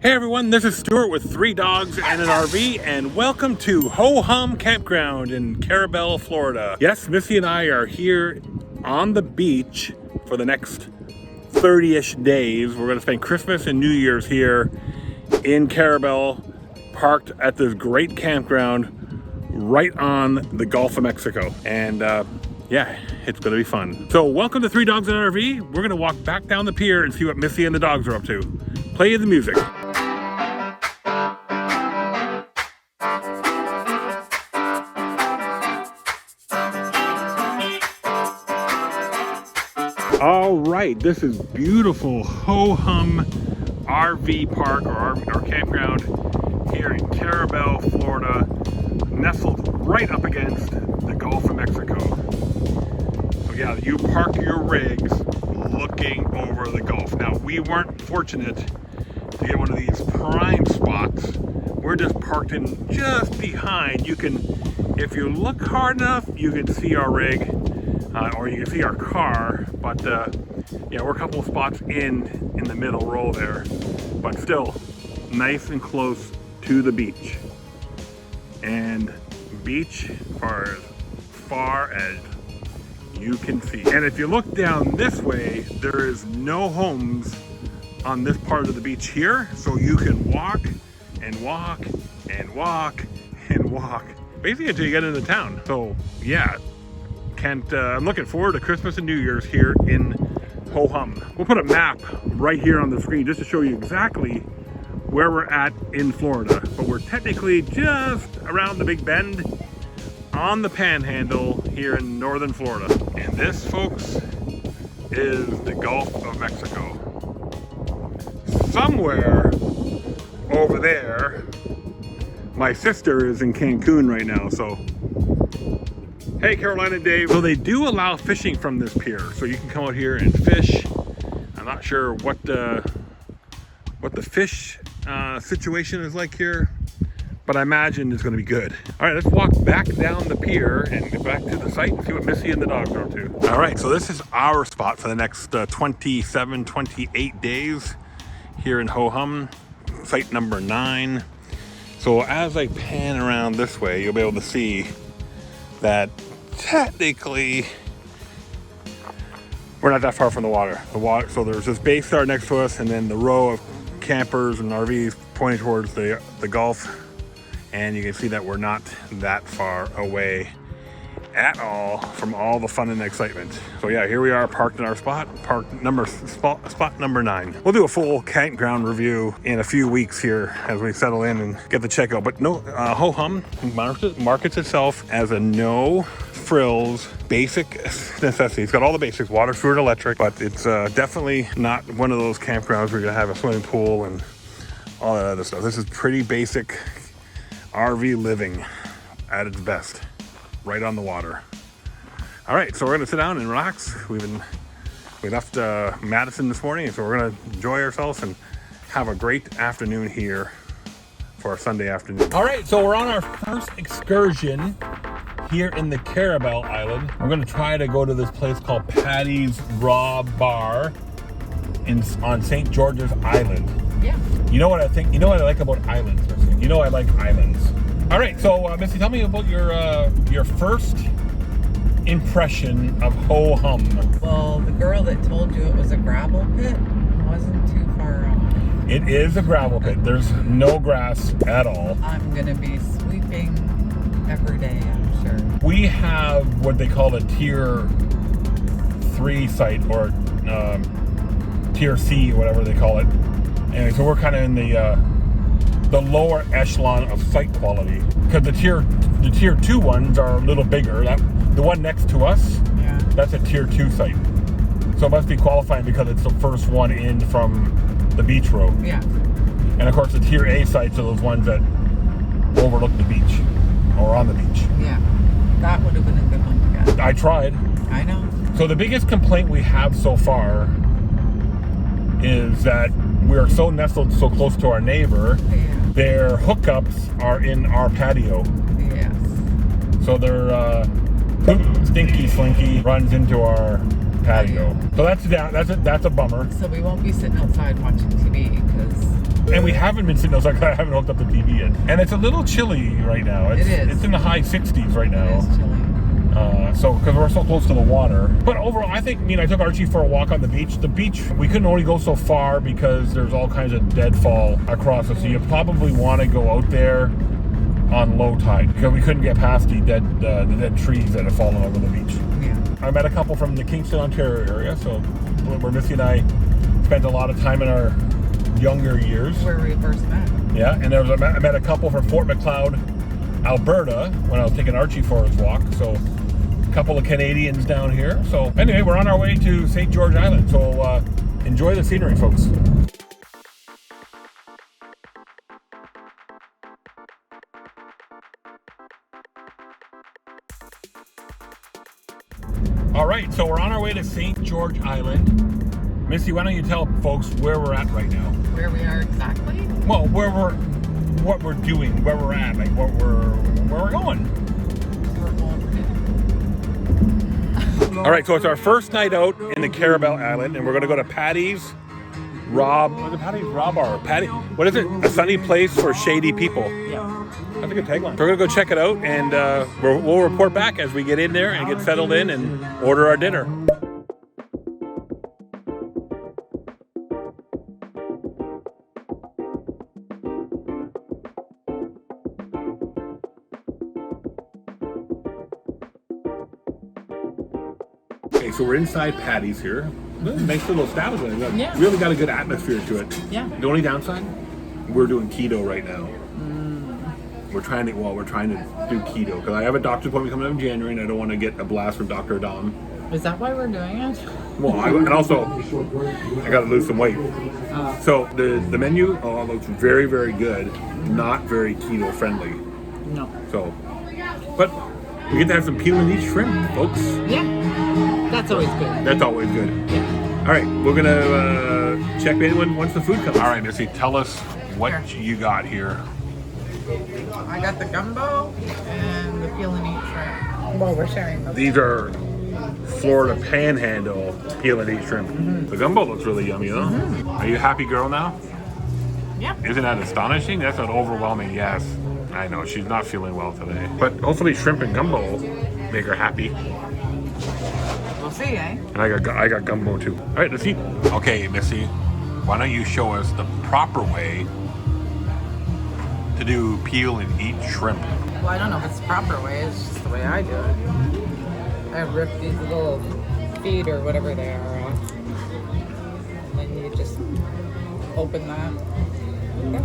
Hey everyone, this is Stuart with 3 dogs and an RV, and welcome to Ho Hum Campground in Carabelle, Florida. Yes, Missy and I are here on the beach for the next 30-ish days. We're going to spend Christmas and New Year's here in Carabelle, parked at this great campground right on the Gulf of Mexico. And yeah, it's going to be fun. So welcome to 3 Dogs and an RV. We're going to walk back down the pier and see what Missy and the dogs are up to. Play the music. All right, this is beautiful Ho Hum RV park or campground here in Carabelle, Florida, nestled right up against the Gulf of Mexico. So yeah, you park your rigs looking over the Gulf. Now, we weren't fortunate to get one of these prime spots. We're just parked in just behind. You can, if you look hard enough, you can see our rig. Or you can see our car, but yeah, we're a couple of spots in the middle row there, but still nice and close to the beach. And beach as far as you can see. And if you look down this way, there is no homes on this part of the beach here, so you can walk and walk and walk and walk, basically until you get into town. So yeah. I'm looking forward to Christmas and New Year's here in Ho Hum. We'll put a map right here on the screen just to show you exactly where we're at in Florida. But we're technically just around the Big Bend on the Panhandle here in northern Florida. And this, folks, is the Gulf of Mexico. Somewhere over there, my sister is in Cancun right now, so hey, Carolina Dave. So they do allow fishing from this pier, so you can come out here and fish. I'm not sure what the fish situation is like here, but I imagine it's going to be good. All right, let's walk back down the pier and get back to the site and see what Missy and the dogs are up to. All right, so this is our spot for the next 28 days here in Ho Hum, site number 9. So as I pan around this way, you'll be able to see that technically we're not that far from the water. So there's this base star next to us, and then the row of campers and RVs pointing towards the Gulf, and you can see that we're not that far away at all from all the fun and excitement. So yeah, here we are parked in our spot number 9. We'll do a full campground review in a few weeks here as we settle in and get the checkout. But no, Ho Hum markets itself as a no frills basic necessity. It's got all the basics: water, food, and electric, but it's definitely not one of those campgrounds where you're gonna have a swimming pool and all that other stuff. This is pretty basic RV living at its best, right on the water. All right, so we're gonna sit down and relax. We left Madison this morning, so we're gonna enjoy ourselves and have a great afternoon here for our Sunday afternoon. All right, so we're on our first excursion here in the Carabelle Island. We're gonna try to go to this place called Paddy's Raw Bar on St. George's Island. Yeah. You know what I think? You know what I like about islands, Missy? You know I like islands. All right, so Missy, tell me about your first impression of Ho Hum. Well, the girl that told you it was a gravel pit wasn't too far off. It is a gravel pit. There's no grass at all. I'm gonna be sweeping every day, I'm sure. We have what they call a tier 3 site, or tier C, whatever they call it. Anyway, so we're kind of in the lower echelon of site quality, because the tier 2 ones are a little bigger. The one next to us, yeah, that's a tier 2 site, so it must be qualifying because it's the first one in from the beach road. Yeah. And of course the tier A sites are those ones that overlook the beach or on the beach. Yeah, that would have been a good one to get. I tried. I know. So the biggest complaint we have so far is that we're so nestled so close to our neighbor. Yeah. Their hookups are in our patio. Yes. So their stinky slinky runs into our patio. So that's a bummer. So we won't be sitting outside watching TV because And we haven't been sitting outside because I haven't hooked up the TV yet. And it's a little chilly right now. It is. It's in the high 60s right now. It is chilly. Because we're so close to the water. But overall, I think, I took Archie for a walk on the beach. The beach, we couldn't only go so far because there's all kinds of deadfall across it. So you probably want to go out there on low tide because we couldn't get past the dead trees that have fallen over the beach. Yeah. I met a couple from the Kingston, Ontario area, so where Missy and I spent a lot of time in our younger years. Where we first met. Yeah, and I met a couple from Fort Macleod, Alberta, when I was taking Archie for his walk. So a couple of Canadians down here. So anyway, we're on our way to St. George Island. So enjoy the scenery, folks. All right, so we're on our way to St. George Island. Missy, why don't you tell folks where we're at right now? Where we are exactly? Well, what we're doing, where we're at, like where we're going. All right, so it's our first night out in the Carabelle Island, and we're gonna go to Paddy's Paddy. What is it? A sunny place for shady people. Yeah. That's a good tagline. So we're gonna go check it out, and we'll report back as we get in there and get settled in and order our dinner. Okay, so we're inside Paddy's here. Nice little establishment. Yeah. Really got a good atmosphere to it. Yeah. The only downside, we're doing keto right now. We're trying to do keto because I have a doctor's appointment coming up in January, and I don't want to get a blast from Dr. Dom. Is that why we're doing it? Well, and also I got to lose some weight. So the menu looks very, very good. Not very keto friendly. No. So, but we get to have some peel and eat shrimp, folks. Yeah. That's always good. That's always good. Yeah. All right, we're gonna check in once the food comes. All right, Missy, tell us what you got here. I got the gumbo and the peel and eat shrimp. Well, we're sharing those. These are Florida Panhandle peel and eat shrimp. The gumbo looks really yummy, though. Are you a happy girl now? Yep. Isn't that astonishing? That's an overwhelming yes. I know, she's not feeling well today. But hopefully shrimp and gumbo make her happy. We'll see, eh? And I got gumbo too. All right, let's eat. Okay, Missy, why don't you show us the proper way to do peel and eat shrimp? Well, I don't know if it's the proper way. It's just the way I do it. I rip these little feet or whatever they are off. And then you just open that. Yep.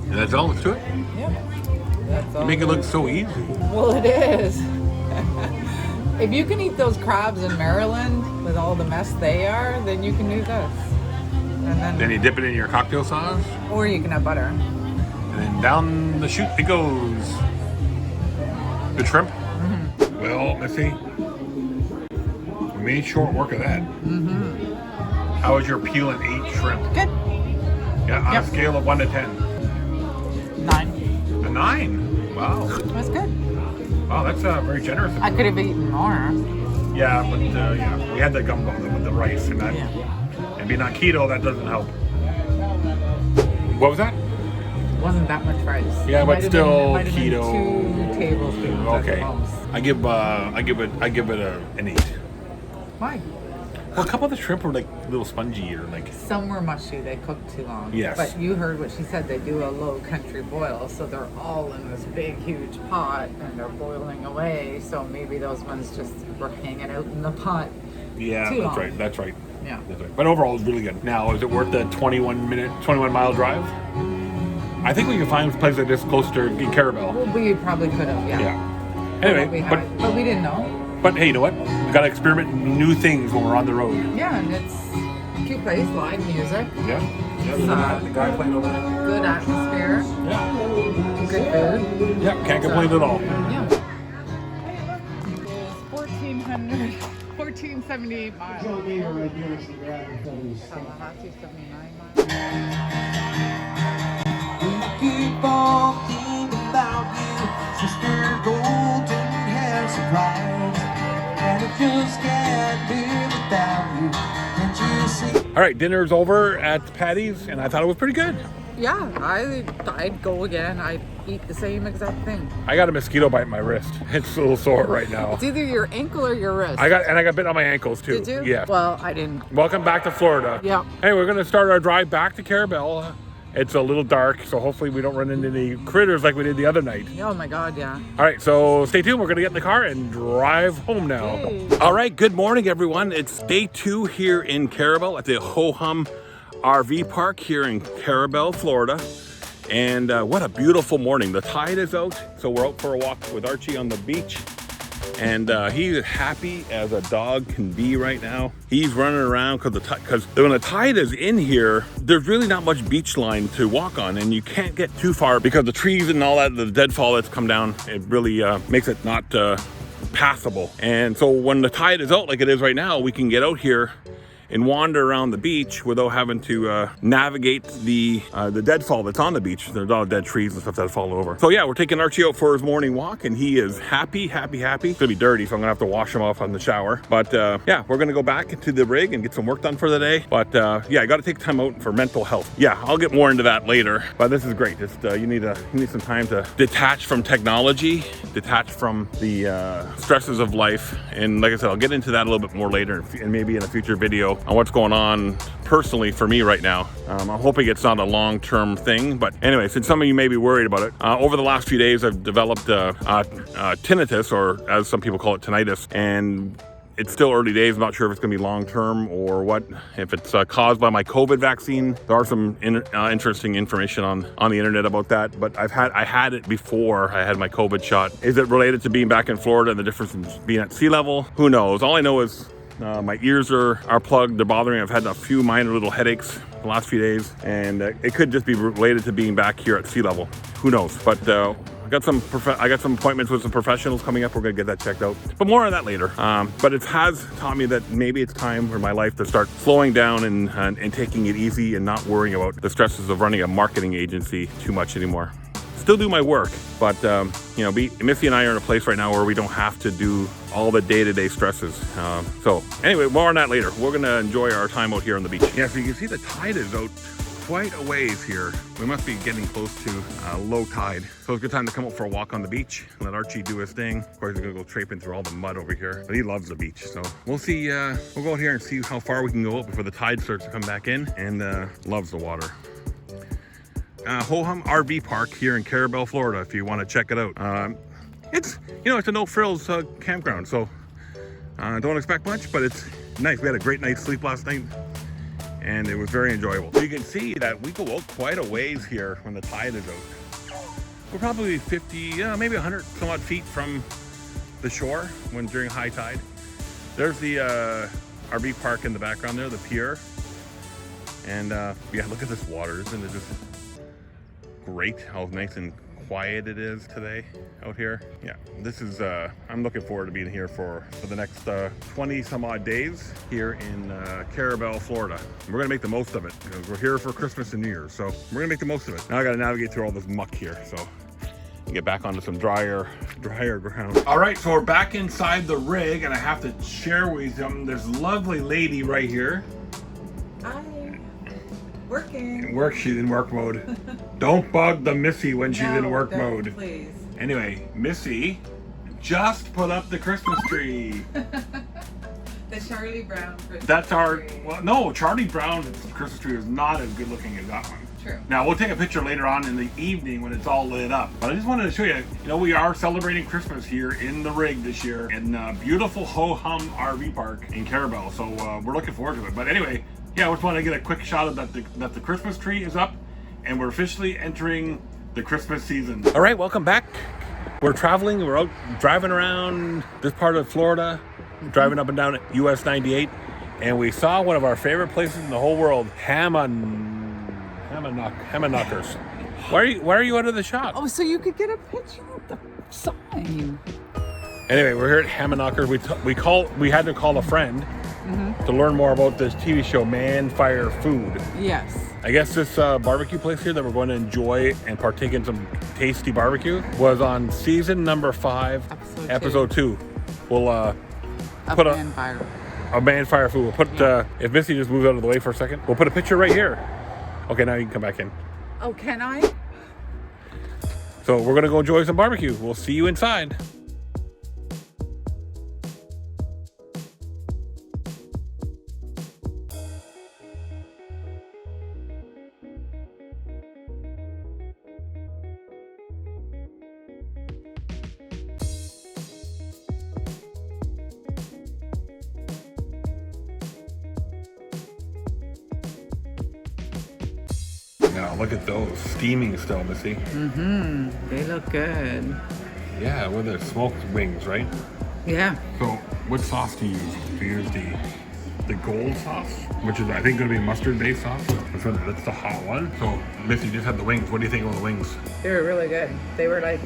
And that's all that's to it? Yep. That's all. You make it look so easy. Well, it is. If you can eat those crabs in Maryland with all the mess they are, then you can do this. And Then you dip it in your cocktail sauce, or you can have butter. and then down the chute it goes. Good shrimp? Well, Missy, we made short work of that. How was your peel and eat shrimp? Good. Yeah, on a scale of 1 to 10. 9. A 9. Wow. That's good. Wow, that's very generous. I could have eaten more. Yeah, but we had the gumbo with the rice, and that, and being on keto, that doesn't help. What was that? Wasn't that much rice. Yeah, It but might have still been, keto. 2 tablespoons. Okay, At most. I give it an 8. Why? Well, a couple of the shrimp were like a little spongy or like. Some were mushy. They cooked too long. Yes. But you heard what she said. They do a low country boil, so they're all in this big, huge pot, and they're boiling away. So maybe those ones just were hanging out in the pot. Yeah, too long. right. That's right. Yeah. That's right. But overall, it was really good. Now, is it worth the 21 mile drive? I think we can find places like this closer in Carabelle. Well, we probably could have. Yeah. Yeah. But we Anyway, had. But we didn't know. but hey, you know what? We gotta experiment new things when we're on the road. Yeah, and it's a cute place, live music, Yeah. the guy playing over there. good atmosphere, Yeah. good food. Yeah. Can't complain at all. Yeah. 1478 miles. Tallahassee, 79 miles. Keep on thinking about you, sister golden hair surprise, and it just can't be without you. Can't you see? All right, dinner's over at Paddy's, and I thought it was pretty good. Yeah, I'd go again. I'd eat the same exact thing. I got a mosquito bite in my wrist. It's a little sore right now. It's either your ankle or your wrist. I got bit on my ankles too. Did you? Yeah. Well, I didn't. Welcome back to Florida. Yeah. Hey, we're gonna start our drive back to Carabelle. It's a little dark, so hopefully we don't run into any critters like we did the other night. Oh my God, yeah. All right, so stay tuned. We're gonna get in the car and drive home now. Hey. All right, good morning, everyone. It's day 2 here in Carabelle at the Ho-Hum RV Park here in Carabelle, Florida. And what a beautiful morning. The tide is out, so we're out for a walk with Archie on the beach. And he's happy as a dog can be right now. He's running around because when the tide is in here, there's really not much beach line to walk on, and you can't get too far because the trees and all that, the deadfall that's come down, it really makes it not passable. And so when the tide is out like it is right now, we can get out here and wander around the beach without having to navigate the deadfall that's on the beach. There's all dead trees and stuff that fall over. So yeah, we're taking Archie out for his morning walk, and he is happy. It's gonna be dirty, so I'm gonna have to wash him off on the shower. But yeah, we're gonna go back into the rig and get some work done for the day. But yeah, I gotta take time out for mental health. Yeah, I'll get more into that later. But this is great. Just you need some time to detach from technology, detach from the stresses of life. And like I said, I'll get into that a little bit more later, and maybe in a future video on what's going on personally for me right now. I'm hoping it's not a long-term thing, but anyway, since some of you may be worried about it, over the last few days I've developed tinnitus, or as some people call it, tinnitus, and it's still early days. I'm not sure if it's going to be long-term or what, if it's caused by my COVID vaccine. There are some interesting information on the internet about that, but I had it before I had my COVID shot. Is it related to being back in Florida and the difference in being at sea level? Who knows? All I know is my ears are plugged, they're bothering me. I've had a few minor little headaches the last few days, and it could just be related to being back here at sea level. Who knows? But I got some appointments with some professionals coming up. We're gonna get that checked out, but more on that later. But it has taught me that maybe it's time for my life to start slowing down and taking it easy and not worrying about the stresses of running a marketing agency too much anymore. Still do my work, but you know, Missy and I are in a place right now where we don't have to do all the day-to-day stresses. So anyway, more on that later. We're gonna enjoy our time out here on the beach. Yeah, so you can see the tide is out quite a ways here. We must be getting close to low tide. So it's a good time to come out for a walk on the beach, let Archie do his thing. Of course, he's gonna go traipsing through all the mud over here, but he loves the beach. So we'll see, we'll go out here and see how far we can go out before the tide starts to come back in, and loves the water. Ho-Hum RV Park here in Carabelle, Florida, if you want to check it out. It's a no-frills campground, so don't expect much, but it's nice. We had a great night's sleep last night, and it was very enjoyable. You can see that we go out quite a ways here when the tide is out. We're probably 50, maybe 100 some odd feet from the shore during high tide. There's the RV park in the background there, the pier, and yeah, look at this water. Isn't it just great how nice and quiet it is today out here? Yeah, this is I'm looking forward to being here for the next 20 some odd days here in Carabelle, Florida. We're gonna make the most of it because we're here for Christmas and New Year's, so we're gonna make the most of it. Now I gotta navigate through all this muck here, so get back onto some drier ground. All right, so we're back inside the rig, and I have to share with you this lovely lady right here. Hi. Working. She's in work mode. Don't bug the Missy when she's in work mode. Please. Anyway, Missy just put up the Christmas tree. The Charlie Brown Christmas That's our, tree. well, no, Charlie Brown's Christmas tree is not as good looking as that one. True. Now, we'll take a picture later on in the evening when it's all lit up. But I just wanted to show you, we are celebrating Christmas here in the rig this year in beautiful Ho-Hum RV Park in Carabelle. So we're looking forward to it. But anyway, yeah, I just want to get a quick shot of that the Christmas tree is up, and we're officially entering the Christmas season. All right, welcome back. We're traveling. We're out driving around this part of Florida, driving up and down US 98, and we saw one of our favorite places in the whole world, Hammerknockers. Why are you out of the shop? Oh, so you could get a picture of the sign. Anyway, we're here at Hammerknockers. We had to call a friend to learn more about this TV show, Man Fire Food. Yes. I guess this barbecue place here that we're going to enjoy and partake in some tasty barbecue was on season number 5, episode 2. We'll put Man Fire. a man fire food. We'll put, if Missy just moves out of the way for a second, we'll put a picture right here. Okay, now you can come back in. Oh, can I? So we're gonna go enjoy some barbecue. We'll see you inside. Now look at those steaming still, Missy. Mm-hmm. They look good. Yeah, with the smoked wings, right? Yeah. So what sauce do you use? Do you use the gold sauce, which is I think going to be mustard-based sauce? That's the hot one. So Missy just had the wings. What do you think of the wings? They were really good. They were like,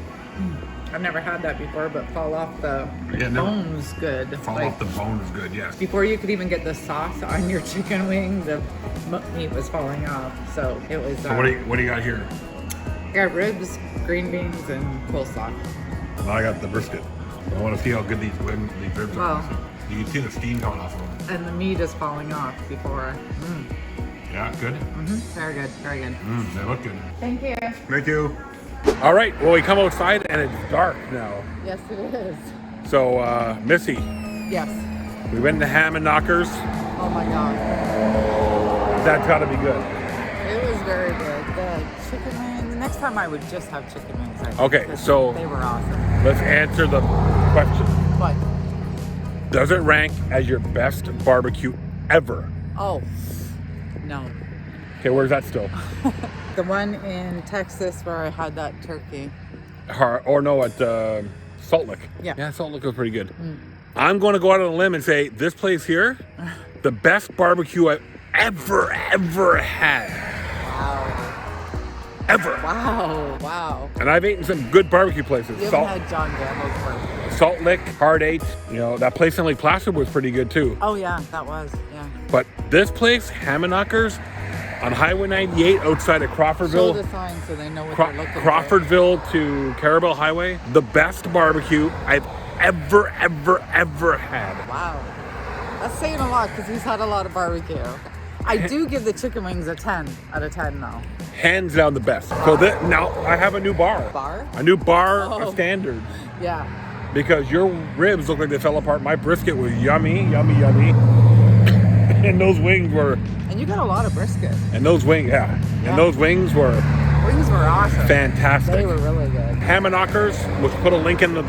I've never had that before, but fall off the bone's good. Fall off the bone is good, yes. Before you could even get the sauce on your chicken wing, the meat was falling off. So it was. So what do you got here? I got ribs, green beans, and coleslaw. Now I got the brisket. I want to see how good these ribs are. Wow. You can see the steam coming off of them. And the meat is falling off before. Yeah, good. Very good, very good. They look good. Thank you. Thank you. All right, well, we come outside and it's dark now. Yes, it is. So, Missy, Yes. we went to Ham and Knockers. Oh my God. That's got to be good. It was very good. The chicken wings. The next time I would just have chicken wings. I think, Okay, 'cause so they were awesome. let's answer the question. But Does it rank as your best barbecue ever? oh no, Okay, where's that still? the one in Texas where I had that turkey. Or no, at Salt Lick. Yeah. Salt Lick was pretty good. I'm going to go out on a limb and say this place here, the best barbecue I've ever had. Wow. Ever. Wow. Wow. And I've eaten some good barbecue places. You haven't had John Gamble's barbecue. Salt Lick, Hard 8. You know, that place in Lake Placid was pretty good too. Oh yeah, that was. Yeah. But this place, Ham and Knockers, on Highway 98 outside of Show Crawfordville. the sign so they know what they're looking for. Crawfordville to Carabelle Highway. The best barbecue I've ever had. Wow. That's saying a lot because he's had a lot of barbecue. I do give the chicken wings a 10 out of 10 though. Hands down the best. So now I have a new bar. Bar? A new bar Oh. standard. Yeah. Because your ribs look like they fell apart. My brisket was yummy. And those wings were... And you got a lot of brisket. And those wings, And those wings were Wings were awesome. fantastic. They were really good. Ham and Knockers, we'll put a link in the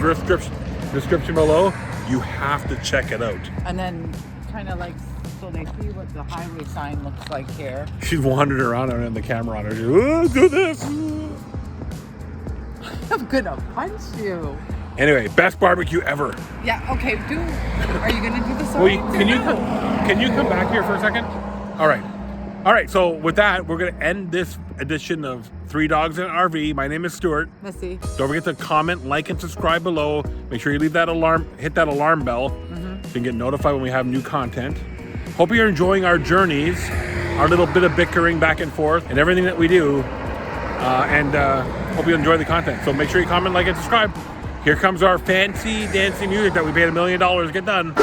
description below. You have to check it out. And then kind of like, so they see what the highway sign looks like here. She's wandering around and the camera on her. She's, oh, do this. I'm gonna punch you. Anyway, best barbecue ever. Yeah, okay, are you gonna do the song? Well, can you come back here for a second? All right, so with that, we're gonna end this edition of Three Dogs in an RV. My name is Stuart. Missy. Don't forget to comment, like, and subscribe below. Make sure you hit that alarm bell so you can get notified when we have new content. Hope you're enjoying our journeys, our little bit of bickering back and forth, and everything that we do. And hope you enjoy the content. So make sure you comment, like, and subscribe. Here comes our fancy dancy music that we paid $1 million to get done.